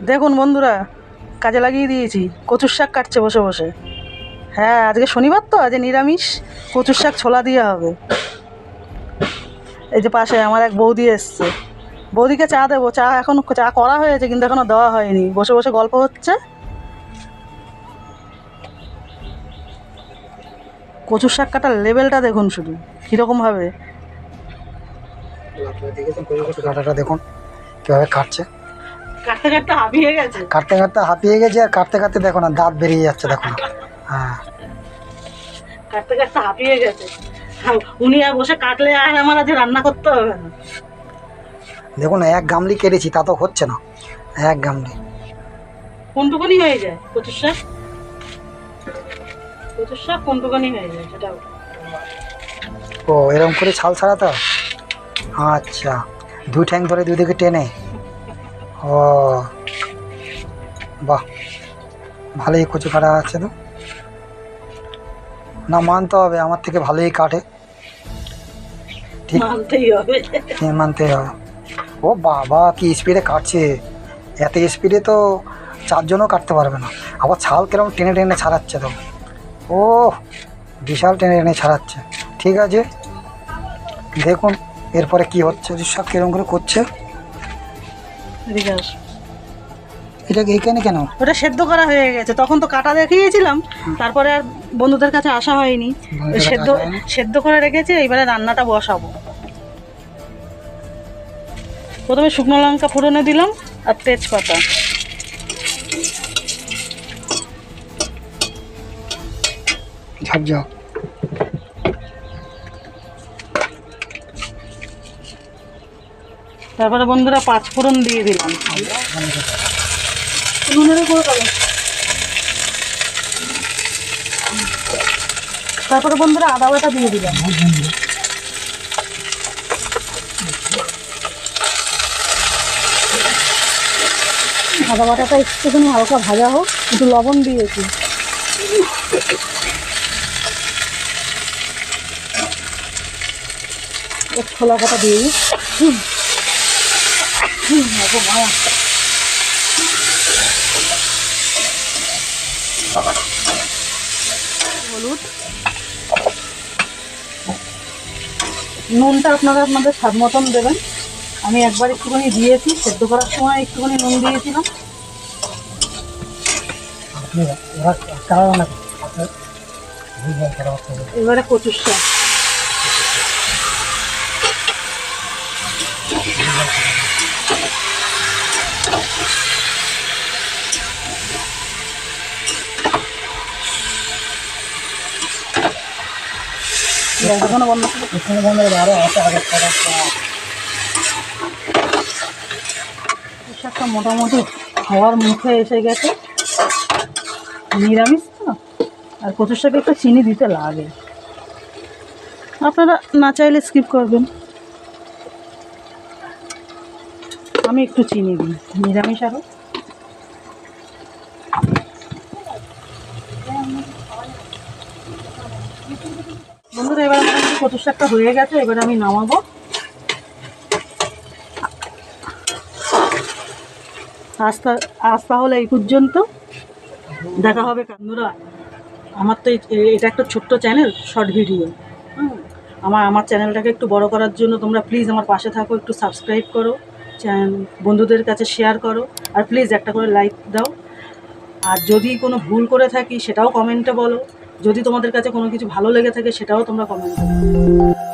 দেখুন বন্ধুরা, কাজে লাগিয়ে দিয়েছি। কচুর শাক কাটছে বসে বসে। হ্যাঁ, আজকে শনিবার তো, আজ নিরামিষ। কচুর শাক ছোলা দিয়ে হবে। এই যে পাশে আমার এক বৌদি এসছে, বৌদিকে চা দেবো। চা এখন চা করা হয়েছে কিন্তু এখনো দেওয়া হয়নি। বসে বসে গল্প হচ্ছে। কচুর শাক কাটার লেভেলটা দেখুন শুধু কীরকমভাবে কাটাটা দেখুন কীভাবে কাটছে। কাটতে কাটতে হাঁপিয়ে গেছে, কাটতে কাটতে হাঁপিয়ে গেছে। আর কাটতে কাটতে দেখো না, দাঁত বেরিয়ে যাচ্ছে দেখুন। হ্যাঁ, কাটতে কাটতে হাঁপিয়ে গেছে। উনি আর বসে কাটলে আর আমার আজ রান্না করতে হবে না। দেখুন এক গামলি কেটেছি, তা তো হচ্ছে না। এক গামলি কোনটুকুনি হয়ে যায় কচুর শাক? কচুর শাক কোনটুকুনি হয়ে যায় সেটা? ও এরকম করে ছাল ছাড়াতে হয়? আচ্ছা, দুই ঠ্যাং ধরে দুই দিকে টেনে। ও বাহ, ভালোই কচু কাটা আছে তো। না, মানতে হবে, আমার থেকে ভালোই কাটে। ঠিক, মানতেই হবে। মানতে হবে। ও বাবা, কি স্পিডে কাটছে! এত স্পিডে তো চারজনও কাটতে পারবে না। আবার ছাল কিরকম টেনে টেনে ছাড়াচ্ছে তো। ও বিশাল টেনে টেনে ছাড়াচ্ছে। ঠিক আছে, দেখুন এরপরে কি হচ্ছে। সব কিরকম করে করছে। এটাকে এইখানে কেন? ওটা সেদ্ধ করা হয়ে গেছে, তখন তো কাটা দেখিয়েছিলাম। তারপরে আর বন্ধুদের কাছে আসা হয়নি। সেদ্ধ সেদ্ধ করে রেখেছি, এবারে রান্নাটা বসাবো। প্রথমে শুকনো লঙ্কা ফোড়নে দিলাম আর তেজপাতা। ঝাপঝাপ। তারপরে বন্ধুরা পাঁচ ফোড়ন দিয়ে দিলাম। তারপরে বন্ধুরা আদা বাটা দিয়ে দিলাম। আদা বাটাটা একটুখানি হালকা ভাজা হোক, একটু লবণ দিয়েছি। ছোলা কাটা দিয়ে দিই। হলুদ, নুনটা আপনারা আপনাদের স্বাদ মতন দেবেন। আমি একবার একটুখানি দিয়েছি, সেদ্ধ করার সময় একটুখানি নুন দিয়েছিলাম। এবারে কচুর শাক। শাকটা মোটামুটি খাওয়ার মুখে এসে গেছে। নিরামিষ তো, আর কচুর শাকে একটু চিনি দিতে লাগে। আপনারা না চাইলে স্কিপ করবেন। আমি একটু চিনি দিই, নিরামিষ আরও। বন্ধুরা, এবার আমার কচুর শাকটা হয়ে গেছে, এবার আমি নামাবো। আজ তাহলে এই পর্যন্ত, দেখা হবে। বন্ধুরা, আমার তো এটা একটা ছোট্ট চ্যানেল, শর্ট ভিডিও। আমার চ্যানেলটাকে একটু বড় করার জন্য তোমরা প্লিজ আমার পাশে থাকো, একটু সাবস্ক্রাইব করো, বন্ধুদের কাছে শেয়ার করো, আর প্লিজ একটা করে লাইক দাও। আর যদি কোনো ভুল করে থাকি সেটাও কমেন্টে বলো। যদি তোমাদের কাছে কোনো কিছু ভালো লেগে থাকে সেটাও তোমরা কমেন্টে বলো।